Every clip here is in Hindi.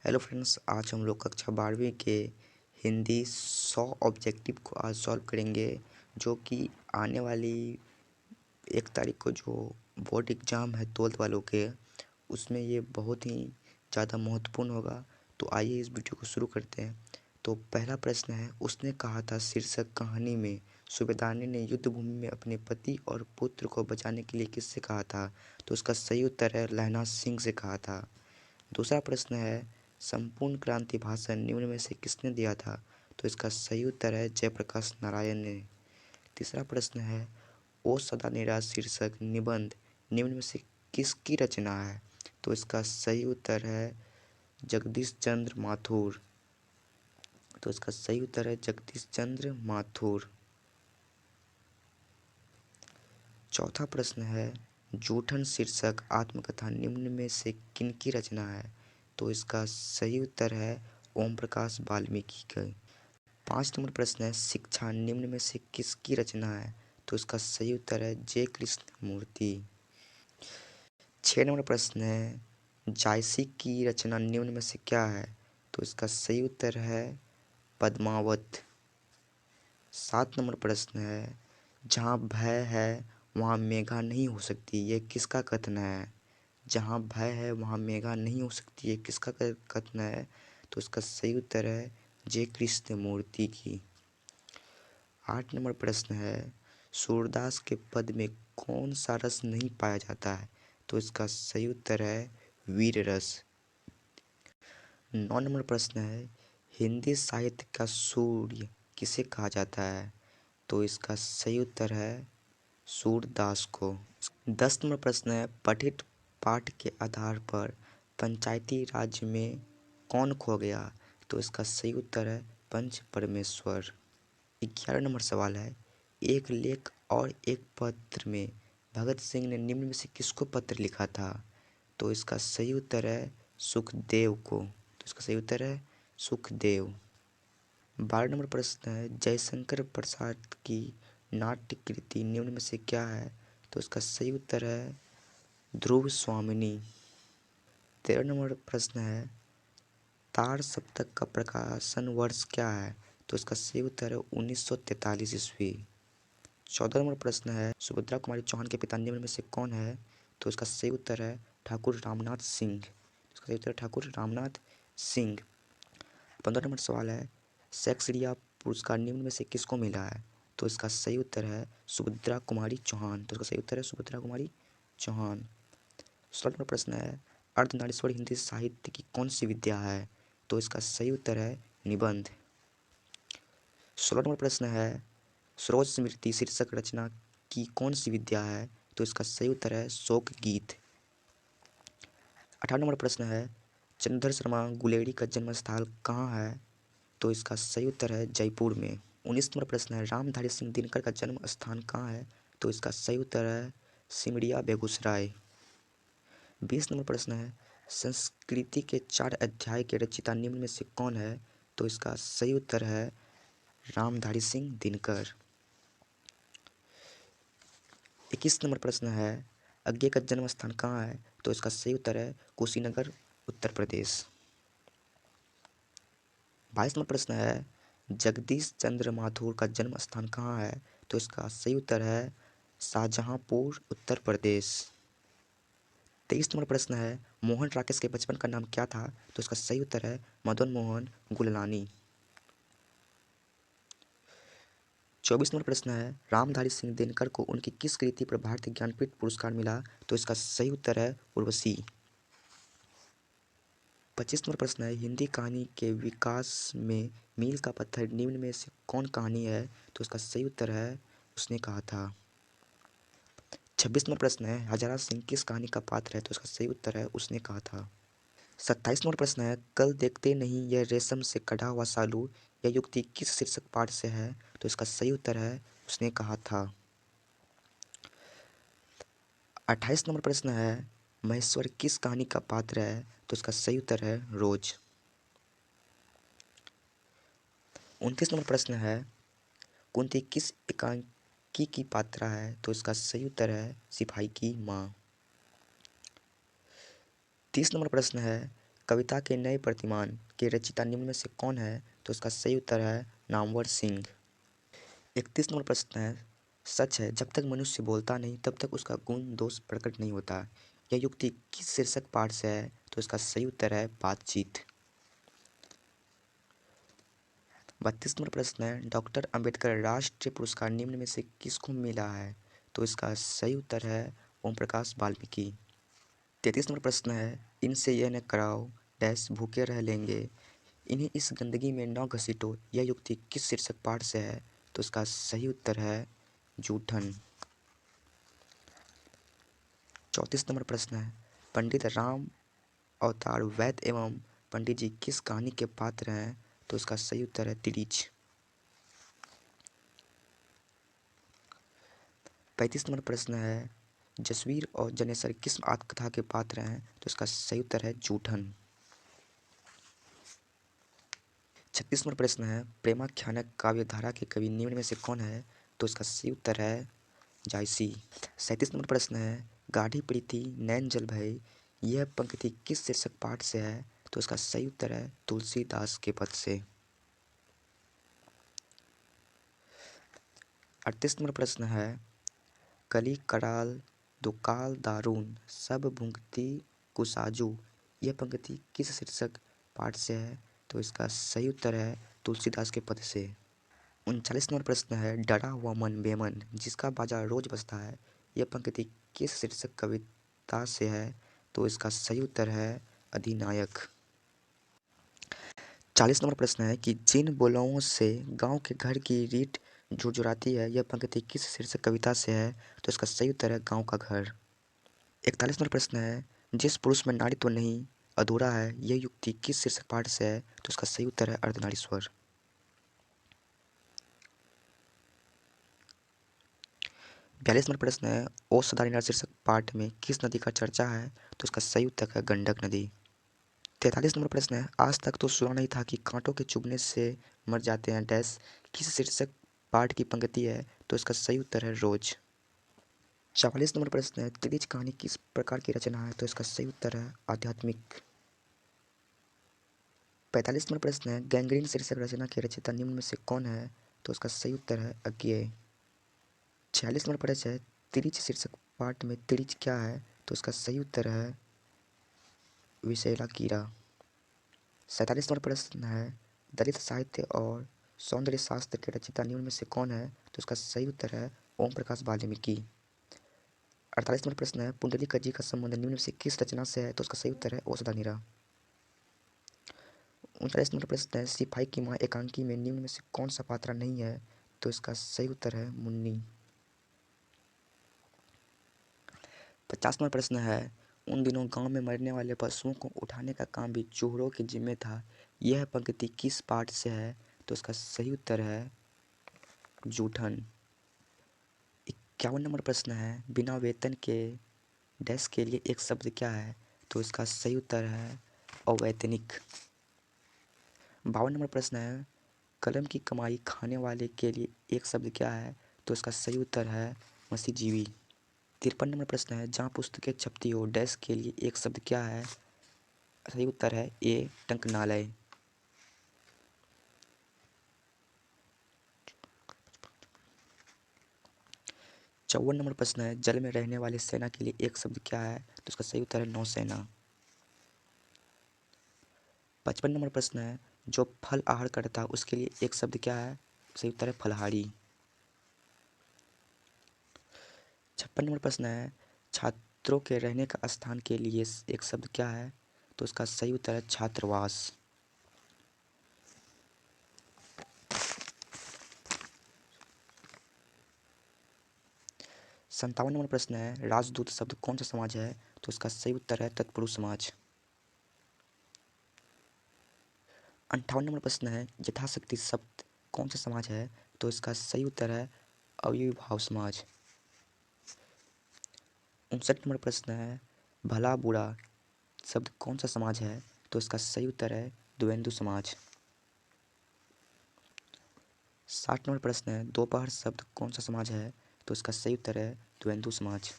हेलो फ्रेंड्स, आज हम लोग कक्षा 12वीं के हिंदी 100 ऑब्जेक्टिव को आज सॉल्व करेंगे, जो कि आने वाली 1 तारीख को जो बोर्ड एग्ज़ाम है 12th वालों के, उसमें ये बहुत ही ज़्यादा महत्वपूर्ण होगा। तो आइए इस वीडियो को शुरू करते हैं। तो पहला प्रश्न है, उसने कहा था शीर्षक कहानी में सूबेदार ने युद्ध भूमि में अपने पति और पुत्र को बचाने के लिए किससे कहा था? तो इसका सही उत्तर है लहना सिंह से कहा था। दूसरा प्रश्न है, संपूर्ण क्रांति भाषण निम्न में से किसने दिया था? तो इसका सही उत्तर है जयप्रकाश नारायण ने। तीसरा प्रश्न है, ओ सदा निराश शीर्षक निबंध निम्न में से किसकी रचना है? तो इसका सही उत्तर है जगदीश चंद्र माथुर। तो इसका सही उत्तर है जगदीश चंद्र माथुर। चौथा प्रश्न है, जूठन शीर्षक आत्मकथा निम्न में से किनकी रचना है? तो इसका सही उत्तर है ओम प्रकाश वाल्मीकि का। 5 नंबर प्रश्न है, शिक्षा निम्न में से किसकी रचना है? तो इसका सही उत्तर है जे कृष्ण मूर्ति। 6 नंबर प्रश्न है, जायसी की रचना निम्न में से क्या है? तो इसका सही उत्तर है पद्मावत। 7 नंबर प्रश्न है, जहाँ भय है वहाँ मेघा नहीं हो सकती, ये किसका कथन है? जहाँ भय है वहाँ मेघा नहीं हो सकती, ये किसका कथन है? तो इसका सही उत्तर है जे कृष्ण मूर्ति की। 8 नंबर प्रश्न है, सूरदास के पद में कौन सा रस नहीं पाया जाता है? तो इसका सही उत्तर है वीर रस। 9 नंबर प्रश्न है, हिंदी साहित्य का सूर्य किसे कहा जाता है? तो इसका सही उत्तर है सूरदास को। 10 नंबर प्रश्न है, पठित पाठ के आधार पर पंचायती राज में कौन खो गया? तो इसका सही उत्तर है पंच परमेश्वर। 11 नंबर सवाल है, एक लेख और एक पत्र में भगत सिंह ने निम्न में से किसको पत्र लिखा था? तो इसका सही उत्तर है सुखदेव को। तो इसका सही उत्तर है सुखदेव। 12 नंबर प्रश्न है, जयशंकर प्रसाद की नाट्य कृति निम्न में से क्या है? तो इसका सही उत्तर है ध्रुव स्वामिनी। 13 नंबर प्रश्न है, तार सप्तक का प्रकाशन वर्ष क्या है? तो इसका सही उत्तर है 1943 ईस्वी। 14 नंबर प्रश्न है, सुभद्रा कुमारी चौहान के पिता निम्न में से कौन है? तो इसका सही उत्तर है ठाकुर रामनाथ सिंह। इसका सही उत्तर है ठाकुर रामनाथ सिंह। 15 नंबर सवाल है, शेक्सपियर पुरस्कार निम्न में से किसको मिला है? तो इसका सही उत्तर है सुभद्रा कुमारी चौहान। तो इसका सही उत्तर है सुभद्रा कुमारी चौहान। 16 नंबर प्रश्न है, अर्धनारीश्वर हिंदी साहित्य की कौन सी विद्या है? तो इसका सही उत्तर है निबंध। 16 नंबर प्रश्न है, सरोज स्मृति शीर्षक रचना की कौन सी विद्या है? तो इसका सही उत्तर है शोक गीत। 18 नंबर प्रश्न है, चंद्रधर शर्मा गुलेरी का जन्म स्थल कहाँ है? तो इसका सही उत्तर है जयपुर में। 19 नंबर प्रश्न है, रामधारी सिंह दिनकर का जन्म स्थान कहाँ है? तो इसका सही उत्तर है सिमरिया बेगूसराय। 20 नंबर प्रश्न है, संस्कृति के 4 अध्याय के रचयिता निम्न में से कौन है? तो इसका सही उत्तर है रामधारी सिंह दिनकर। 21 नंबर प्रश्न है, अज्ञे का जन्म स्थान कहाँ है? तो इसका सही उत्तर है कुशीनगर उत्तर प्रदेश। 22 नंबर प्रश्न है, जगदीश चंद्र माथुर का जन्म स्थान कहाँ है? तो इसका सही उत्तर है शाहजहांपुर उत्तर प्रदेश। 23 नंबर प्रश्न है, मोहन राकेश के बचपन का नाम क्या था? तो इसका सही उत्तर है मदन मोहन गुलनानी। 24 नंबर प्रश्न है, रामधारी सिंह दिनकर को उनकी किस कृति पर भारतीय ज्ञानपीठ पुरस्कार मिला? तो इसका सही उत्तर है उर्वशी। 25 नंबर प्रश्न है, हिंदी कहानी के विकास में मील का पत्थर निम्न में से कौन कहानी है? तो इसका सही उत्तर है उसने कहा था। 26 नंबर प्रश्न है, हजारा सिंह किस कहानी का पात्र है? तो इसका सही उत्तर है उसने कहा था। 27 नंबर प्रश्न है, कल देखते नहीं यह रेशम से कढ़ा हुआ सालू, यह युक्ति किस शीर्षक पाठ से है? तो इसका सही उत्तर है उसने कहा था। 28 नंबर प्रश्न है, महेश्वर किस कहानी का पात्र है? तो इसका सही उत्तर है रोज। 29 नंबर प्रश्न है, कुंती किस एकांकी की पात्रा है? तो इसका सही उत्तर है सिपाही की माँ। 30 नंबर प्रश्न है, कविता के नए प्रतिमान के रचयिता निम्न में से कौन है? तो इसका सही उत्तर है नामवर सिंह। 31 नंबर प्रश्न है, सच है जब तक मनुष्य बोलता नहीं तब तक उसका गुण दोष प्रकट नहीं होता, यह युक्ति किस शीर्षक पाठ से है? तो इसका सही उत्तर है बातचीत। 32 नंबर प्रश्न है, डॉक्टर अंबेडकर राष्ट्रीय पुरस्कार निम्न में से किसको मिला है? तो इसका सही उत्तर है ओम प्रकाश वाल्मीकि। 33 नंबर प्रश्न है, इनसे यह न कराओ डैश भूखे रह लेंगे, इन्हें इस गंदगी में न घसीटो, यह युक्ति किस शीर्षक पाठ से है? तो इसका सही उत्तर है जूठन। 34 नंबर प्रश्न है, पंडित राम अवतार वैद्य एवं पंडित जी किस कहानी के पात्र हैं? तो इसका सही उत्तर है तिरिच। 35 नंबर प्रश्न है, जसवीर और जनेश्वर किस आत्मकथा के पात्र हैं? तो इसका सही उत्तर है जूठन। 36 नंबर प्रश्न है, प्रेमाख्यानक काव्यधारा के कवि निम्न में से कौन है? तो इसका सही उत्तर है जायसी। 37 नंबर प्रश्न है, गाढ़ी प्रीति नैन जल भय, यह पंक्ति किस शीर्षक पाठ से है? तो इसका सही उत्तर है तुलसीदास के पद से। 38 नंबर प्रश्न है, कली कराल दुकाल दारुन सब भुंगती कुसाजू, यह पंक्ति किस शीर्षक पाठ से है? तो इसका सही उत्तर है तुलसीदास के पद से। 39 नंबर प्रश्न है, डरा हुआ मन बेमन जिसका बाजा रोज बजता है, यह पंक्ति किस शीर्षक कविता से है? तो इसका सही उत्तर है अधिनायक। 40 नंबर प्रश्न है कि जिन बुलाओं से गांव के घर की रीत झुरझुराती है, यह पंक्ति किस शीर्षक कविता से है? तो इसका सही उत्तर है गांव का घर। 41 नंबर प्रश्न है, जिस पुरुष में नारीत्व नहीं अधूरा है, यह युक्ति किस शीर्षक पाठ से है? तो इसका सही उत्तर है अर्धनारीश्वर। 42 नंबर प्रश्न है, ओ सदारीनाथ शीर्षक पाठ में किस नदी का चर्चा है? तो इसका सही उत्तर है गंडक नदी। 43 नंबर प्रश्न है, आज तक तो सुना नहीं था कि कांटों के चुभने से मर जाते हैं डैश किस शीर्षक पाठ की पंक्ति है? तो इसका सही उत्तर है रोज। 44 नंबर प्रश्न है, तिरिच कहानी किस प्रकार की रचना है? तो इसका सही उत्तर है आध्यात्मिक। 45 नंबर प्रश्न है, गैंग्रीन शीर्षक रचना के रचयिता निम्न में से कौन है? तो इसका सही उत्तर है अज्ञेय। 46 नंबर प्रश्न है, तिरिच शीर्षक पाठ में तिरिच क्या है? तो इसका सही उत्तर है विषैला कीड़ा। 47 नंबर प्रश्न है, दलित साहित्य और सौंदर्य शास्त्र के रचयिता निम्न में से कौन है? तो इसका सही उत्तर है ओम प्रकाश वाल्मीकि। 48 नंबर प्रश्न है, पुंडलीक जी का संबंध निम्न में से किस रचना से है? तो इसका सही उत्तर है औषधानिरा। 39 नंबर प्रश्न है, सिपाही की मां एकांकी में निम्न में से कौन सा पात्र नहीं है? तो इसका सही उत्तर है मुन्नी। 50 नंबर प्रश्न है, उन दिनों गांव में मरने वाले पशुओं को उठाने का काम भी चूहोड़ों के जिम्मे था, यह पंक्ति किस पाठ से है? तो इसका सही उत्तर है जूठन। 51 नंबर प्रश्न है, बिना वेतन के डैश के लिए एक शब्द क्या है? तो इसका सही उत्तर है अवैतनिक। 52 नंबर प्रश्न है, कलम की कमाई खाने वाले के लिए एक शब्द क्या है? तो इसका सही उत्तर है मसीजीवी। 53 नंबर प्रश्न है, जहाँ पुस्तकें छपती हो डैश के लिए एक शब्द क्या है? सही उत्तर है ए टंकनालय। 54 नंबर प्रश्न है, जल में रहने वाली सेना के लिए एक शब्द क्या है? तो इसका सही उत्तर है नौसेना। 55 नंबर प्रश्न है, जो फल आहार करता है उसके लिए एक शब्द क्या है? सही उत्तर है फलहारी। 56 नंबर प्रश्न है, छात्रों के रहने का स्थान के लिए एक शब्द क्या है? तो इसका सही उत्तर है छात्रावास। 57 नंबर प्रश्न है, राजदूत शब्द कौन सा समाज है? तो इसका सही उत्तर है तत्पुरुष समाज। 58 नंबर प्रश्न है, यथाशक्ति शब्द कौन सा समाज है? तो इसका सही उत्तर है अविर्भाव समाज। 59 नंबर प्रश्न है, भला बुरा शब्द कौन सा समाज है? तो इसका सही उत्तर है द्विवेंदु समाज। 60 नंबर प्रश्न है, दोपहर शब्द कौन सा समाज है? तो इसका सही उत्तर है द्विवेंदु समाज।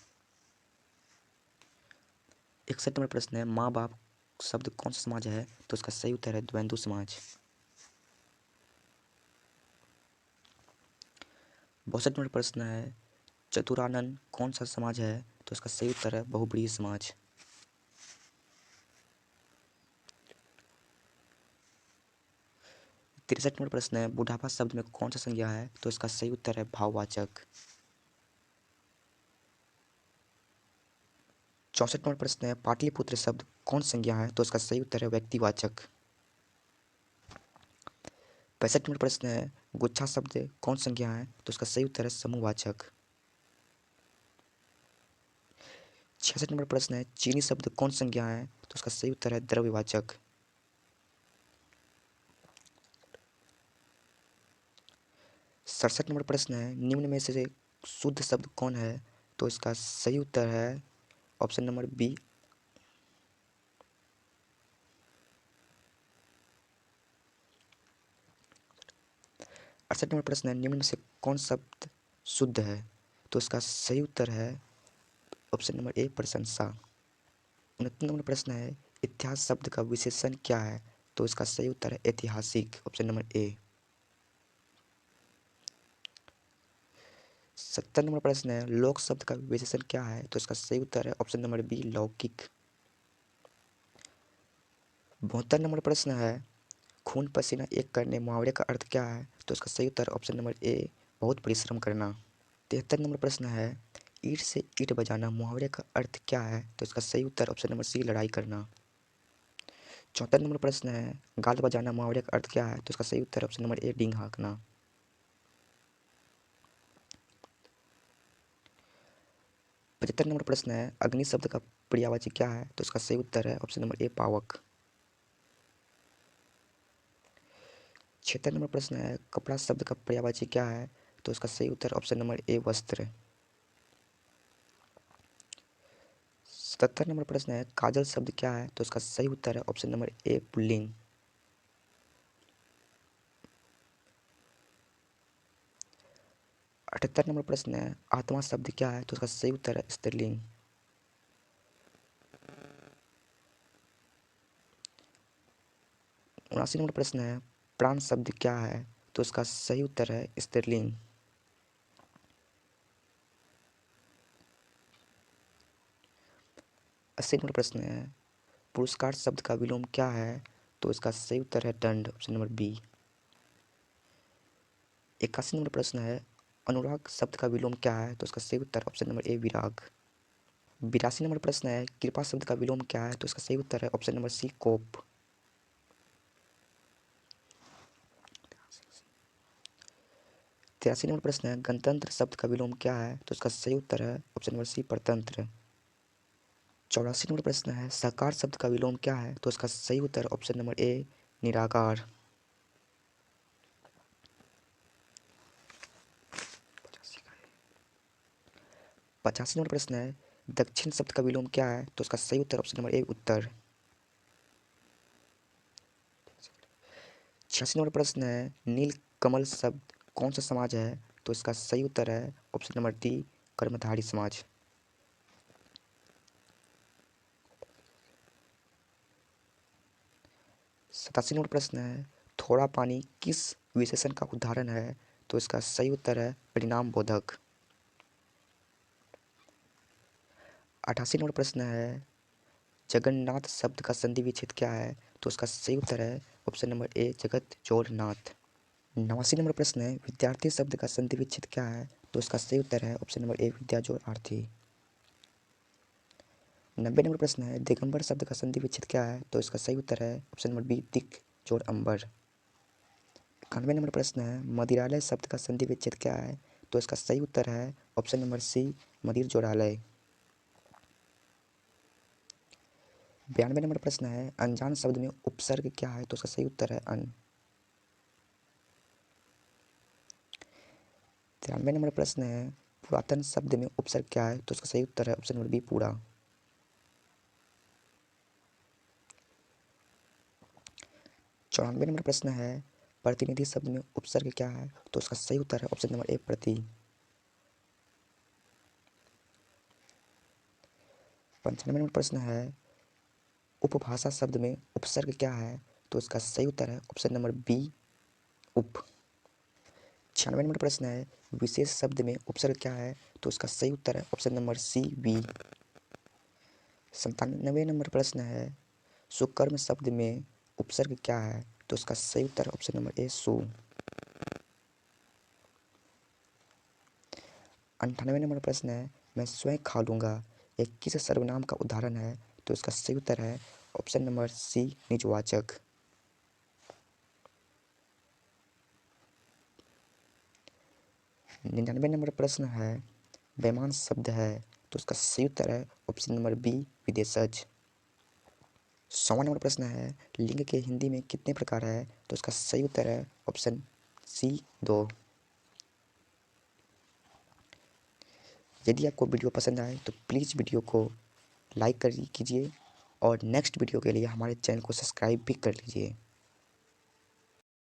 61 नंबर प्रश्न है, माँ बाप शब्द कौन सा समाज है? तो इसका सही उत्तर है द्वंद्व समाज। 62 नंबर प्रश्न है, चतुरानन कौन सा समाज है? तो इसका सही उत्तर है बहुब्रीहि समाज। 63 नंबर प्रश्न है, बुढ़ापा शब्द में कौन सा संज्ञा है? तो इसका सही उत्तर है भाववाचक। 64 नंबर प्रश्न है, पाटलिपुत्र शब्द कौन संज्ञा है? तो इसका सही उत्तर है व्यक्तिवाचक। 65 नंबर प्रश्न है, गुच्छा शब्द कौन संज्ञा है? तो इसका सही उत्तर है समूहवाचक। 66 नंबर प्रश्न है, चीनी शब्द कौन संज्ञा है? तो इसका सही उत्तर है द्रव्यवाचक। 67 नंबर प्रश्न है, निम्न में से शुद्ध शब्द कौन है? तो इसका सही उत्तर है ऑप्शन नंबर बी। 68 नंबर प्रश्न है, निम्न में से कौन शब्द शुद्ध है? तो इसका सही उत्तर है ऑप्शन नंबर ए प्रशंसा। 69 नंबर प्रश्न है, इतिहास शब्द का विशेषण क्या है? तो इसका सही उत्तर है ऐतिहासिक, ऑप्शन नंबर ए। 70 नंबर प्रश्न है, लोक शब्द का विशेषण क्या है? तो इसका सही उत्तर है ऑप्शन नंबर बी लौकिक। 72 नंबर प्रश्न है, खून पसीना एक करने मुहावरे का अर्थ क्या है? तो इसका सही उत्तर ऑप्शन नंबर ए बहुत परिश्रम करना। 73 नंबर प्रश्न है, ईंट से ईंट बजाना मुहावरे का अर्थ क्या है? तो इसका सही उत्तर ऑप्शन नंबर सी लड़ाई करना। 74 नंबर प्रश्न है, गाल बजाना मुहावरे का अर्थ क्या है? तो इसका सही उत्तर ऑप्शन नंबर ए डींग हाँकना। 75 नंबर प्रश्न है, अग्नि शब्द का पर्यायवाची क्या है? तो इसका सही उत्तर है ऑप्शन नंबर ए पावक। 76 नंबर प्रश्न है, कपड़ा शब्द का पर्यायवाची क्या है? तो इसका सही उत्तर ऑप्शन नंबर ए वस्त्र। 77 नंबर प्रश्न है, काजल शब्द क्या है? तो इसका सही उत्तर है ऑप्शन नंबर ए पुल्लिंग। 78 नंबर प्रश्न है, आत्मा शब्द क्या है? तो इसका सही उत्तर है स्त्रीलिंग। 79 नंबर प्रश्न है, प्राण शब्द क्या है? तो इसका सही उत्तर है स्त्रीलिंग। 80 नंबर प्रश्न है, पुरस्कार शब्द का विलोम क्या है? तो इसका सही उत्तर है दंड, ऑप्शन नंबर बी। 81 नंबर प्रश्न है, अनुराग शब्द का विलोम क्या है? तो इसका सही उत्तर ऑप्शन नंबर ए विराग। 82 नंबर प्रश्न है, कृपा शब्द का विलोम क्या है? तो इसका सही उत्तर है ऑप्शन नंबर सी कोप। 83 नंबर प्रश्न है, गणतंत्र शब्द का विलोम क्या है? तो इसका सही उत्तर है ऑप्शन नंबर सी परतंत्र। 84 नंबर प्रश्न है, साकार शब्द का विलोम क्या है? तो इसका सही उत्तर ऑप्शन नंबर ए निराकार। 85 नंबर प्रश्न है, दक्षिण शब्द का विलोम क्या है? तो इसका सही उत्तर ऑप्शन नंबर ए उत्तर। 86 नंबर प्रश्न है, नील कमल शब्द कौन सा समाज है? तो इसका सही उत्तर है ऑप्शन नंबर डी कर्मधारी समाज। 87 नंबर प्रश्न है, थोड़ा पानी किस विशेषण का उदाहरण है? तो इसका सही उत्तर है परिणाम बोधक। 88 नंबर प्रश्न है, जगन्नाथ शब्द का संधि विच्छेद क्या है? तो इसका सही उत्तर है ऑप्शन नंबर ए जगत जोड़ नाथ। 89 नंबर प्रश्न है, विद्यार्थी शब्द का संधि विच्छेद क्या है? तो इसका सही उत्तर है ऑप्शन नंबर ए विद्या जोड़ आर्थी। 90 नंबर प्रश्न है, दिगंबर शब्द का संधि विच्छेद क्या है? तो इसका सही उत्तर है ऑप्शन नंबर बी दिक जोड़ अंबर। 91 नंबर प्रश्न है, मदिरालय शब्द का संधि विच्छेद क्या है? तो इसका सही उत्तर है ऑप्शन नंबर सी मदिर जोड़ालय। 92 नंबर प्रश्न है, अनजान शब्द में उपसर्ग क्या है? तो इसका सही उत्तर है अन। 93 नंबर प्रश्न है, पुरातन शब्द में उपसर्ग क्या है? तो इसका सही उत्तर है ऑप्शन नंबर बी पूरा। 94 नंबर प्रश्न है, प्रतिनिधि शब्द में उपसर्ग क्या है? तो इसका सही उत्तर है ऑप्शन नंबर ए प्रति। 95 नंबर प्रश्न है, उपभाषा शब्द में उपसर्ग क्या है? तो इसका सही उत्तर है ऑप्शन नंबर बी, उप। 96 नंबर प्रश्न है, विशेष शब्द में उपसर्ग क्या है? तो इसका सही उत्तर है ऑप्शन नंबर सी, वी। 97 नंबर प्रश्न है, सुकर्म शब्द में उपसर्ग क्या है? तो इसका सही उत्तर है ऑप्शन नंबर ए, सु। 98 नंबर प्रश्न है, मैं स्वयं खा लूँगा, यह किस सर्वनाम का उदाहरण है? तो इसका सही उत्तर है ऑप्शन नंबर सी, निजवाचक। 99 नंबर प्रश्न है, बेईमान शब्द है, तो इसका सही उत्तर है ऑप्शन नंबर बी, विदेशज। 100वां नंबर प्रश्न है, लिंग के हिंदी में कितने प्रकार है? तो इसका सही उत्तर है ऑप्शन सी, 2। यदि आपको वीडियो पसंद आए तो प्लीज़ वीडियो को लाइक कीजिए और नेक्स्ट वीडियो के लिए हमारे चैनल को सब्सक्राइब भी कर लीजिए।